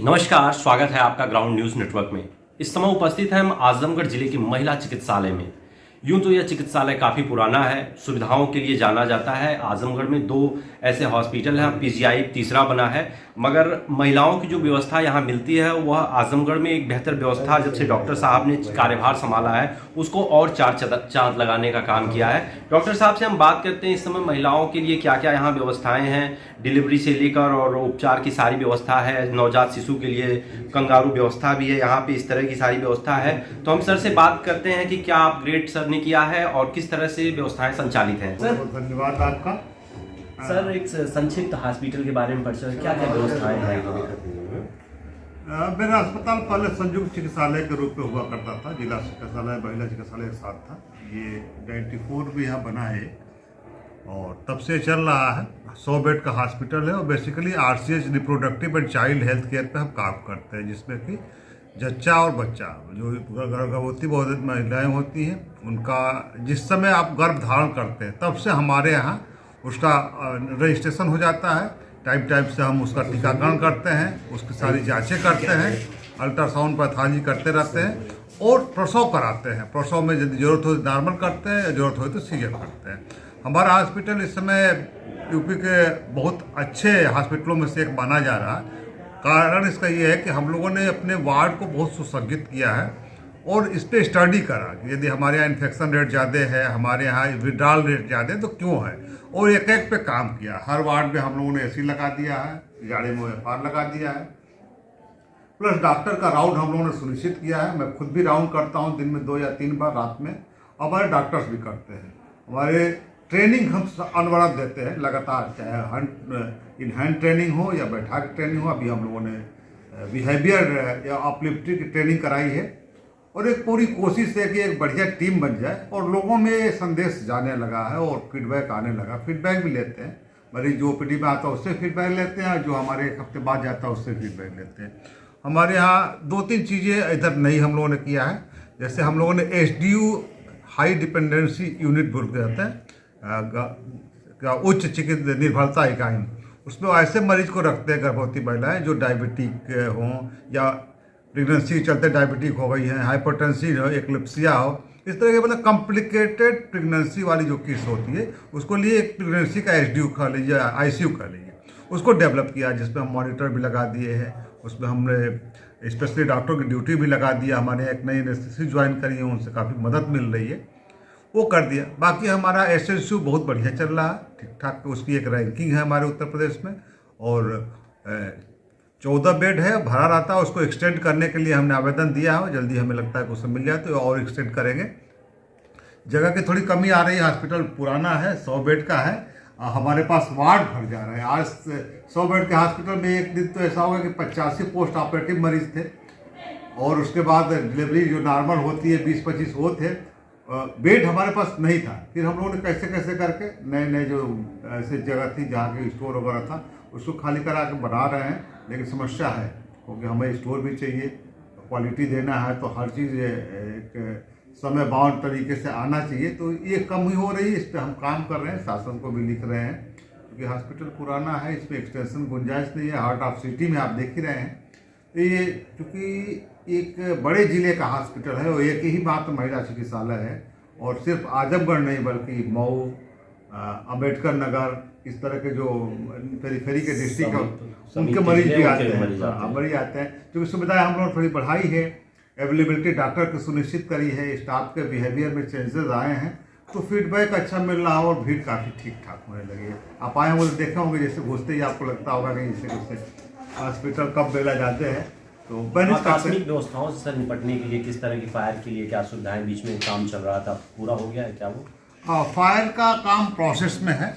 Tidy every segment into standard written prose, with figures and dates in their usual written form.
नमस्कार, स्वागत है आपका ग्राउंड न्यूज नेटवर्क में। इस समय उपस्थित हैं हम आजमगढ़ जिले के महिला चिकित्सालय में। यूं तो यह चिकित्सालय काफी पुराना है, सुविधाओं के लिए जाना जाता है। आजमगढ़ में 2 ऐसे हॉस्पिटल हैं, पीजीआई तीसरा बना है, मगर महिलाओं की जो व्यवस्था यहाँ मिलती है वह आजमगढ़ में एक बेहतर व्यवस्था जब से डॉक्टर साहब ने कार्यभार संभाला है उसको और चांद लगाने का काम किया है। डॉक्टर साहब से हम बात करते हैं इस समय महिलाओं के लिए क्या क्या यहाँ व्यवस्थाएं हैं, डिलीवरी से लेकर और उपचार की सारी व्यवस्था है। नवजात शिशु के लिए कंगारू व्यवस्था भी है, यहाँ पे इस तरह की सारी व्यवस्था है। तो हम सर से बात करते हैं कि क्या अपग्रेड सर ने किया है और किस तरह से व्यवस्थाएं संचालित हैं। सर धन्यवाद आपका। सर एक संक्षिप्त हॉस्पिटल के बारे में परिचय, क्या क्या व्यवस्थाएं हैं? मेरा अस्पताल पहले संयुक्त चिकित्सालय के रूप में हुआ करता था, जिला चिकित्सालय महिला चिकित्सालय के साथ था। ये 94 भी यहाँ बना है और तब से चल रहा है। 100 बेड का हॉस्पिटल है और basically RCH reproductive and child health care पे हम काम करते हैं, जिसमें कि जच्चा और बच्चा जो गर्भवती बहुत महिलाएं होती हैं उनका जिस समय आप गर्भ धारण करते हैं तब से हमारे यहाँ उसका रजिस्ट्रेशन हो जाता है। टाइम से हम उसका टीकाकरण करते हैं, उसकी सारी जांचें करते हैं, अल्ट्रासाउंड पैथोलॉजी करते रहते हैं और प्रसव कराते हैं। प्रसव में यदि जरूरत हो तो नॉर्मल करते हैं, जरूरत हो तो सीजर करते हैं। हमारा हॉस्पिटल इस समय यूपी के बहुत अच्छे हॉस्पिटलों में से एक माना जा रहा है। कारण इसका ये है कि हम लोगों ने अपने वार्ड को बहुत सुसज्जित किया है और इस पर स्टडी करा कि यदि हमारे यहाँ इन्फेक्शन रेट ज़्यादा है, हमारे यहाँ विड्रॉल रेट ज़्यादा है तो क्यों है, और एक एक पे काम किया। हर वार्ड में हम लोगों ने AC लगा दिया है, जाड़े में OFR लगा दिया है, प्लस डॉक्टर का राउंड हम लोगों ने सुनिश्चित किया है। मैं खुद भी राउंड करता हूँ दिन में 2 या 3 बार रात में, और हमारे डॉक्टर्स भी करते हैं। हमारे ट्रेनिंग हम अनवरत देते हैं लगातार, चाहे इन हैंड ट्रेनिंग हो या बैठा की ट्रेनिंग हो। अभी हम लोगों ने बिहेवियर या अपलिफ्टिंग की ट्रेनिंग कराई है और एक पूरी कोशिश है कि एक बढ़िया टीम बन जाए और लोगों में ये संदेश जाने लगा है और फीडबैक आने लगा। फीडबैक भी लेते हैं, मरीज जो OPD में आता है उससे फीडबैक लेते हैं, जो हमारे 1 हफ्ते बाद जाता है उससे फीडबैक लेते हैं। हमारे यहाँ 2-3 चीज़ें इधर नई हम लोगों ने किया है। जैसे हम लोगों ने HDU हाई डिपेंडेंसी यूनिट बोल के जाते हैं, उच्च चिकित्सा निर्भरता इकाई, उसमें ऐसे मरीज को रखते हैं गर्भवती महिलाएं जो डायबिटिक हों या प्रेगनेंसी के चलते डायबिटिक हो गई है, हाइपरटेंसिव हो, एक्लिप्सिया हो, इस तरह के मतलब कॉम्प्लिकेटेड प्रेगनेंसी वाली जो केस होती है उसको लिए एक प्रेगनेंसी का HDU का लीजिए, ICU का लीजिए, उसको डेवलप किया, जिसमें हम मॉनिटर भी लगा दिए हैं। उसमें हमने स्पेशली डॉक्टर की ड्यूटी भी लगा दिया। हमारे एक नई एनेस्थेसिस्ट ज्वाइन करी है, उनसे काफ़ी मदद मिल रही है, वो कर दिया। बाकी हमारा SNCU बहुत बढ़िया चल रहा है, ठीक ठाक। उसकी एक रैंकिंग है हमारे उत्तर प्रदेश में और 14 बेड है, भरा रहता है। उसको एक्सटेंड करने के लिए हमने आवेदन दिया है, जल्दी हमें लगता है कि उससे मिल जाए तो और एक्सटेंड करेंगे। जगह की थोड़ी कमी आ रही है, हॉस्पिटल पुराना है, 100 बेड का है, हमारे पास वार्ड भर जा रहे हैं। आज 100 बेड के हॉस्पिटल में एक दिन तो ऐसा होगा कि 85 पोस्ट ऑपरेटिव मरीज थे और उसके बाद डिलीवरी जो नॉर्मल होती है 20-25 वो थे। बेड हमारे पास नहीं था। फिर हम लोगों ने कैसे कैसे करके नए जो ऐसे जगह थी जहाँ के स्टोर वगैरह था उसको खाली करा के बना रहे हैं, लेकिन समस्या है क्योंकि हमें स्टोर भी चाहिए, क्वालिटी देना है तो हर चीज़ एक समय बाउंड तरीके से आना चाहिए। तो ये कम ही हो रही है, इस पर हम काम कर रहे हैं, शासन को भी लिख रहे हैं क्योंकि हॉस्पिटल पुराना है, इसमें एक्सटेंशन गुंजाइश नहीं है। हार्ट ऑफ सिटी में आप देख ही रहे हैं। तो ये चूँकि एक बड़े जिले का हॉस्पिटल है और एक ही मात्र महिला चिकित्सालय है और सिर्फ आजमगढ़ नहीं बल्कि मऊ, अम्बेडकर नगर, इस तरह के जो पेरीफेरी के डिस्ट्रिक्ट उनके मरीज भी आते हैं, मरीज आते हैं। क्योंकि सुविधाएं हम लोगों ने थोड़ी बढ़ाई है, अवेलेबिलिटी डॉक्टर की सुनिश्चित करी है, स्टाफ के बिहेवियर में चेंजेस आए हैं, तो फीडबैक अच्छा मिल रहा है और भीड़ काफ़ी ठीक ठाक होने लगी है। आप आए होंगे तो देखे होंगे, जैसे घुसते ही आपको लगता होगा कि जैसे हॉस्पिटल कब बेला जाते हैं। तो आकस्मिक व्यवस्थाओं से निपटने के लिए किस तरह की फायर के लिए क्या सुविधाएं, बीच में काम चल रहा था, पूरा हो गया है क्या वो? फायर का काम प्रोसेस में है,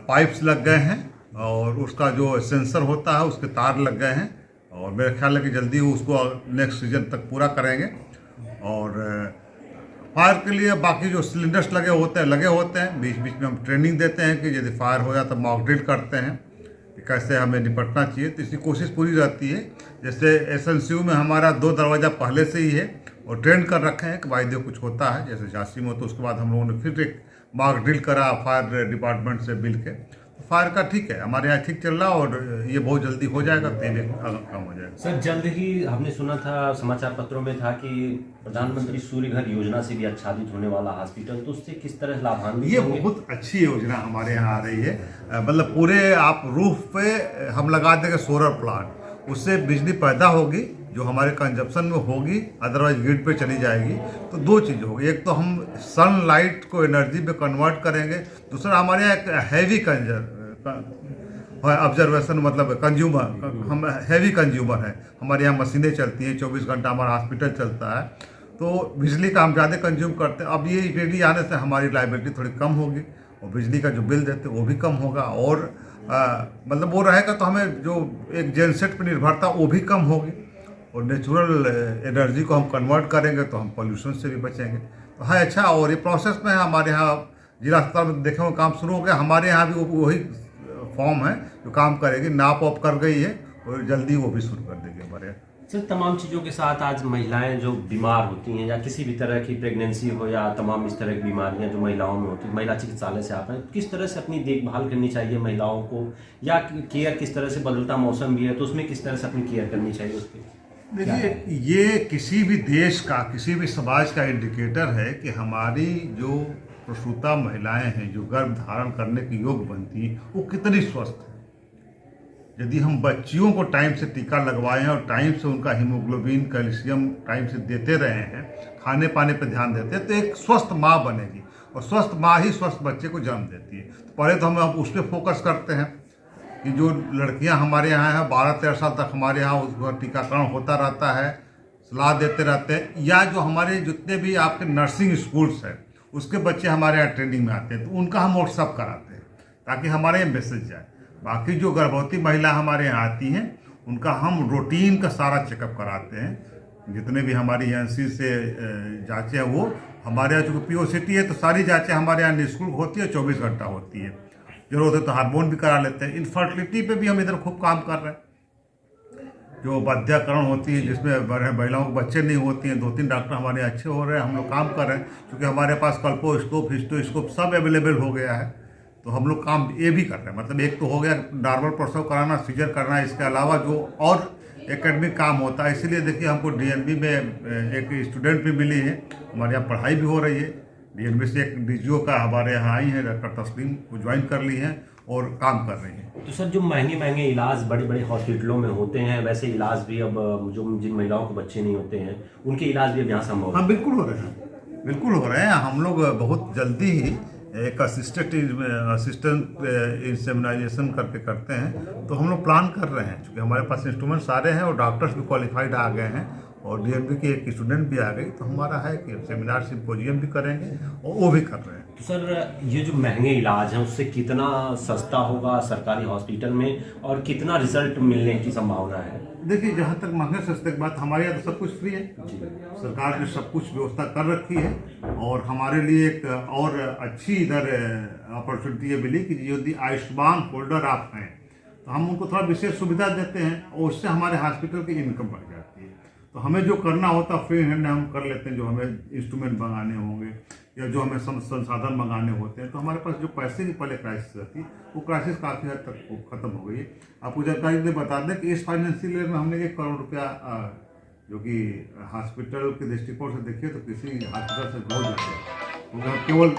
पाइप्स लग गए हैं और उसका जो सेंसर होता है उसके तार लग गए हैं और मेरा ख्याल है कि जल्दी उसको नेक्स्ट सीजन तक पूरा करेंगे। और फायर के लिए बाकी जो सिलेंडर्स लगे होते हैं, बीच बीच में हम ट्रेनिंग देते हैं कि यदि फायर हो जाए तो मॉक ड्रिल करते हैं कि कैसे हमें निपटना चाहिए, तो इसकी कोशिश पूरी रहती है। जैसे SNCU में हमारा 2 दरवाज़ा पहले से ही है और ट्रेन कर रखे हैं कि वायदे कुछ होता है जैसे झांसी में, तो उसके बाद हम लोगों ने फिर एक मॉक ड्रिल करा फायर डिपार्टमेंट से मिल के, फायर का ठीक है, हमारे यहाँ ठीक चल रहा है और ये बहुत जल्दी हो जाएगा, तेल कम हो जाएगा। सर जल्द ही हमने सुना था, समाचार पत्रों में था कि प्रधानमंत्री सूर्य घर योजना से भी आच्छादित होने वाला हॉस्पिटल, तो उससे किस तरह लाभान्वित ये होंगे? बहुत अच्छी योजना हमारे यहाँ आ रही है। मतलब पूरे आप रूफ पे हम लगा देंगे सोलर प्लांट, उससे बिजली पैदा होगी जो हमारे कंजप्शन में होगी, अदरवाइज ग्रिड पे चली जाएगी। तो दो चीज़ होगी, एक तो हम सनलाइट को एनर्जी में कन्वर्ट करेंगे, दूसरा हमारे यहाँ एक हैवी ऑब्जर्वेशन मतलब कंज्यूमर, हम हैवी कंज्यूमर है, हमारे यहाँ मशीनें चलती हैं, 24 घंटा हमारा हॉस्पिटल चलता है, तो बिजली का हम ज़्यादा कंज्यूम करते हैं। अब ये ईपीडी आने से हमारी लाइबिलिटी थोड़ी कम होगी और बिजली का जो बिल देते हैं वो भी कम होगा, और मतलब वो रहेगा तो हमें जो एक जेनसेट पर निर्भरता वो भी कम होगी, और नेचुरल एनर्जी को हम कन्वर्ट करेंगे तो हम पॉल्यूशन से भी बचेंगे। तो है अच्छा, और ये प्रोसेस में है। हमारे यहाँ जिला अस्पताल में देखे हुए काम शुरू हो गया, हमारे यहाँ भी वही फॉर्म है जो काम करेगी, नाप ऑप कर गई है और जल्दी वो भी शुरू कर देगी हमारे यहाँ। सर तमाम चीज़ों के साथ आज महिलाएं जो बीमार होती हैं या किसी भी तरह की प्रेगनेंसी हो या तमाम इस तरह की बीमारियां जो महिलाओं में होती हैं, महिला चिकित्सालय से आप हैं, किस तरह से अपनी देखभाल करनी चाहिए महिलाओं को, या केयर किस तरह से, बदलता मौसम भी है तो उसमें किस तरह से अपनी केयर करनी चाहिए उसकी? देखिए, ये किसी भी देश का, किसी भी समाज का इंडिकेटर है कि हमारी जो प्रसूता महिलाएं हैं जो गर्भ धारण करने के योग्य बनती हैं वो कितनी स्वस्थ है। यदि हम बच्चियों को टाइम से टीका लगवाएं और टाइम से उनका हीमोग्लोबिन, कैल्शियम टाइम से देते रहे हैं, खाने पाने पर ध्यान देते हैं, तो एक स्वस्थ माँ बनेगी, और स्वस्थ माँ ही स्वस्थ बच्चे को जन्म देती है। तो पहले तो हम उस पर फोकस करते हैं कि जो लड़कियां हमारे यहाँ हैं 12-13 साल तक हमारे यहाँ उसका टीकाकरण होता रहता है, सलाह देते रहते हैं, या जो हमारे जितने भी आपके नर्सिंग स्कूल्स हैं उसके बच्चे हमारे यहाँ ट्रेनिंग में आते हैं तो उनका हम व्हाट्सअप कराते हैं ताकि हमारे यहाँ मैसेज जाए। बाकी जो गर्भवती महिला हमारे यहाँ आती हैं उनका हम रूटीन का सारा चेकअप कराते हैं, जितने भी हमारी एजेंसी से जाँचें वो हमारे यहाँ, चूँकि पीओसीटी है तो सारी जाँचें हमारे यहाँ निःशुल्क होती है, 24 घंटा होती है। जरूरत है तो हार्मोन भी करा लेते हैं। इनफर्टिलिटी पे भी हम इधर खूब काम कर रहे हैं, जो बाध्याकरण होती है जिसमें महिलाओं को बच्चे नहीं होती हैं, 2-3 डॉक्टर हमारे अच्छे हो रहे हैं, हम लोग काम कर रहे हैं, क्योंकि हमारे पास कल्पोस्कोप, हिस्टोस्कोप सब अवेलेबल हो गया है, तो हम लोग काम ये भी कर रहे हैं। मतलब एक तो हो गया नॉर्मल प्रसव कराना, सीजर करना, इसके अलावा जो और एकेडमिक काम होता है। इसीलिए देखिए हमको डीएनबी में एक स्टूडेंट भी मिली है, हमारे यहाँ पढ़ाई भी हो रही है। डीएनबी से एक डीजीओ का हमारे यहाँ आई है, डॉक्टर तस्लीम, वो ज्वाइन कर ली है और काम कर रही हैं। तो सर जो महंगे महंगे इलाज बड़े बड़े हॉस्पिटलों में होते हैं, वैसे इलाज भी अब जो जिन महिलाओं को बच्चे नहीं होते हैं उनके इलाज भी अब यहाँ संभव है? हाँ बिल्कुल हो रहे हैं, बिल्कुल हो रहे हैं। हम लोग बहुत जल्दी ही एक असिस्टेंट इंसेमिनाइजेशन करके करते हैं, तो हम लोग प्लान कर रहे हैं, क्योंकि हमारे पास इंस्ट्रूमेंट सारे हैं और डॉक्टर्स भी क्वालिफाइड आ गए हैं और डीएनबी की एक स्टूडेंट भी आ गई, तो हमारा है कि सेमिनार सिम्पोजियम भी करेंगे और वो भी कर रहे हैं। तो सर ये जो महंगे इलाज हैं उससे कितना सस्ता होगा सरकारी हॉस्पिटल में और कितना रिजल्ट मिलने की संभावना है? देखिए, जहाँ तक महंगे सस्ते की बात, हमारे यहाँ तो सब कुछ फ्री है, सरकार ने सब कुछ व्यवस्था कर रखी है, और हमारे लिए एक और अच्छी इधर अपॉर्चुनिटी ये मिली कि यदि आयुष्मान होल्डर आप हैं तो हम उनको थोड़ा विशेष सुविधा देते हैं और उससे हमारे हॉस्पिटल की इनकम बढ़ जाती है। तो हमें जो करना होता फ्री हैंड हम कर लेते हैं, जो हमें इंस्ट्रूमेंट मंगाने होंगे या जो हमें संसाधन मंगाने होते हैं, तो हमारे पास जो पैसे की पहले क्राइसिस रहती है वो क्राइसिस काफ़ी हद तक खत्म हो गई है। आपको जानकारी से बता दें कि इस फाइनेंशियल ईयर में हमने 1 करोड़ रुपया, जो कि हॉस्पिटल के दृष्टिकोण से देखिए तो किसी हॉस्पिटल से बहुत ज़्यादा है, क्योंकि हम केवल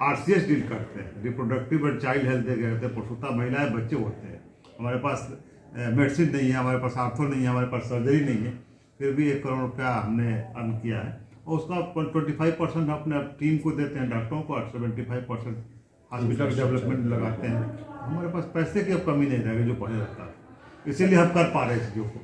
RCS डील करते हैं, रिप्रोडक्टिव एंड चाइल्ड हेल्थ देखे रहते हैं, प्रसूता महिलाएं बच्चे होते हैं। हमारे पास मेडिसिन नहीं है, हमारे पास आर्थो नहीं है, हमारे पास सर्जरी नहीं है, फिर भी 1 करोड़ रुपया हमने अर्न किया है, और उसका 25% अपने टीम को देते हैं, डॉक्टरों को, और 75% हॉस्पिटल डेवलपमेंट लगाते हैं। हमारे पास पैसे की अब कमी नहीं रहेगी जो पहले रहता है, इसीलिए हम कर पा रहे हैं चीज़ों को।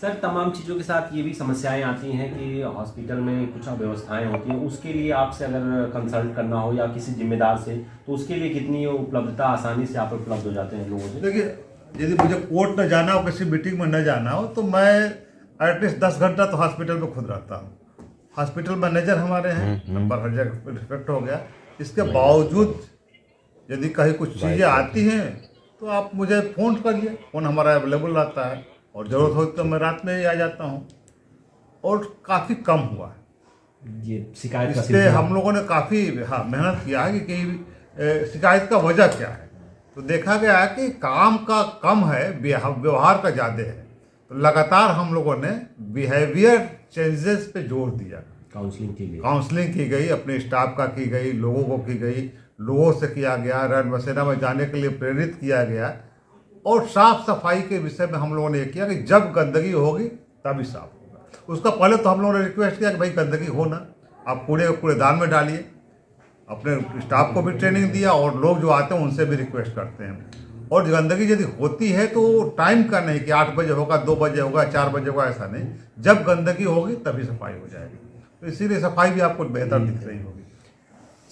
सर तमाम चीज़ों के साथ ये भी समस्याएं आती हैं कि हॉस्पिटल में कुछ अव्यवस्थाएं होती हैं, उसके लिए आपसे अगर कंसल्ट करना हो या किसी जिम्मेदार से, तो उसके लिए कितनी उपलब्धता आसानी से आप उपलब्ध हो जाते हैं लोगों से? देखिए, यदि मुझे कोर्ट न जाना हो, किसी मीटिंग में न जाना हो, तो मैं एटलीस्ट 10 घंटा तो हॉस्पिटल में खुद रहता हूँ। हॉस्पिटल मैनेजर हमारे हैं, नंबर हर जगह रिस्पेक्ट हो गया। इसके बावजूद यदि कहीं कुछ चीज़ें आती हैं तो आप मुझे फ़ोन करिए, फ़ोन हमारा अवेलेबल रहता है, और ज़रूरत हो तो मैं रात में ही आ जाता हूँ, और काफ़ी कम हुआ है ये शिकायत का इससे। हम लोगों ने काफ़ी मेहनत किया है कि शिकायत का वजह क्या है, तो देखा गया है कि काम का कम है, व्यवहार का ज़्यादा है। तो लगातार हम लोगों ने बिहेवियर चेंजेस पे जोर दिया। काउंसलिंग की गई, अपने स्टाफ का की गई, लोगों को की गई, लोगों से किया गया, रन बसेरा में जाने के लिए प्रेरित किया गया। और साफ सफाई के विषय में हम लोगों ने ये किया कि जब गंदगी होगी तभी साफ होगा। उसका पहले तो हम लोगों ने रिक्वेस्ट किया कि भाई गंदगी हो ना, आप कूड़ेदान में डालिए। अपने स्टाफ को भी ट्रेनिंग दिया और लोग जो आते हैं उनसे भी रिक्वेस्ट करते हैं। और गंदगी यदि होती है तो टाइम का नहीं कि 8 बजे होगा, 2 बजे होगा, 4 बजे होगा, ऐसा नहीं। जब गंदगी होगी तभी सफाई हो जाएगी। तो इसीलिए सफाई भी आपको बेहतर दिख रही होगी।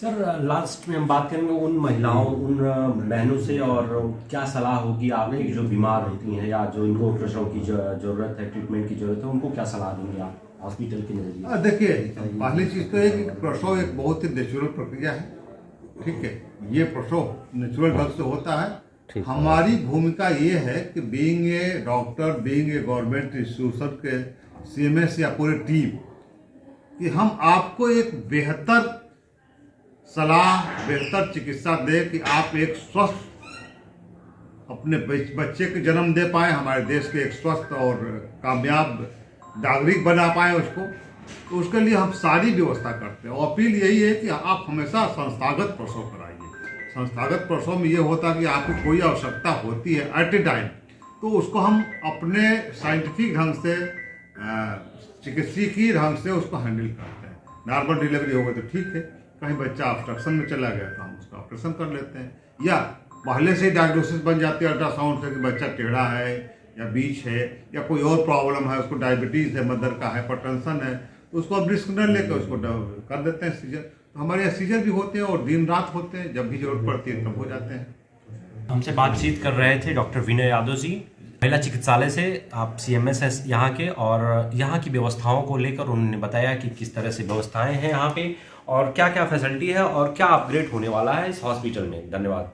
सर, लास्ट में हम बात करेंगे उन महिलाओं, उन बहनों से, और क्या सलाह होगी आपने कि जो बीमार होती हैं या जो इनको प्रसव की जरूरत है, ट्रीटमेंट की जरूरत है, उनको क्या सलाह देंगे आप हॉस्पिटल के नजरिए? देखिए, पहली चीज़ तो है कि प्रसव एक बहुत ही नेचुरल प्रक्रिया है। ठीक है, ये प्रसव नेचुरल ढंग से होता है। हमारी भूमिका ये है कि being a doctor, being a government institution के CMS या पूरी टीम, कि हम आपको एक बेहतर सलाह, बेहतर चिकित्सा दे कि आप एक स्वस्थ अपने बच्चे को जन्म दे पाए, हमारे देश के एक स्वस्थ और कामयाब नागरिक बना पाए उसको। तो उसके लिए हम सारी व्यवस्था करते हैं। और अपील यही है कि आप हमेशा संस्थागत प्रसव कराइए। संस्थागत प्रसव में ये होता है कि आपको कोई आवश्यकता होती है एट ए टाइम, तो उसको हम अपने साइंटिफिक ढंग से, चिकित्सकीय ढंग से उसको हैंडल करते हैं। नॉर्मल डिलीवरी हो गई तो ठीक है, कहीं बच्चा ऑब्स्ट्रक्शन में चला गया तो हम उसका ऑपरेशन कर लेते हैं, या पहले से डायग्नोसिस बन जाती है अल्ट्रासाउंड से कि बच्चा टेढ़ा है या बीच है या कोई और प्रॉब्लम है, उसको डायबिटीज़ है, मदर का हाइपरटेंशन है, तो उसको अब रिस्क न लेकर उसको कर देते हैं सीजर। तो हमारे यहाँ सीजर भी होते हैं और दिन रात होते हैं, जब भी जरूरत पड़ती है तब हो जाते हैं। हमसे बातचीत कर रहे थे डॉक्टर विनय यादव जी, महिला चिकित्सालय से। आप CMS है यहाँ के, और यहाँ की व्यवस्थाओं को लेकर उन्होंने बताया कि किस तरह से व्यवस्थाएं हैं यहाँ पे और क्या क्या फैसिलिटी है और क्या अपग्रेड होने वाला है इस हॉस्पिटल में। धन्यवाद।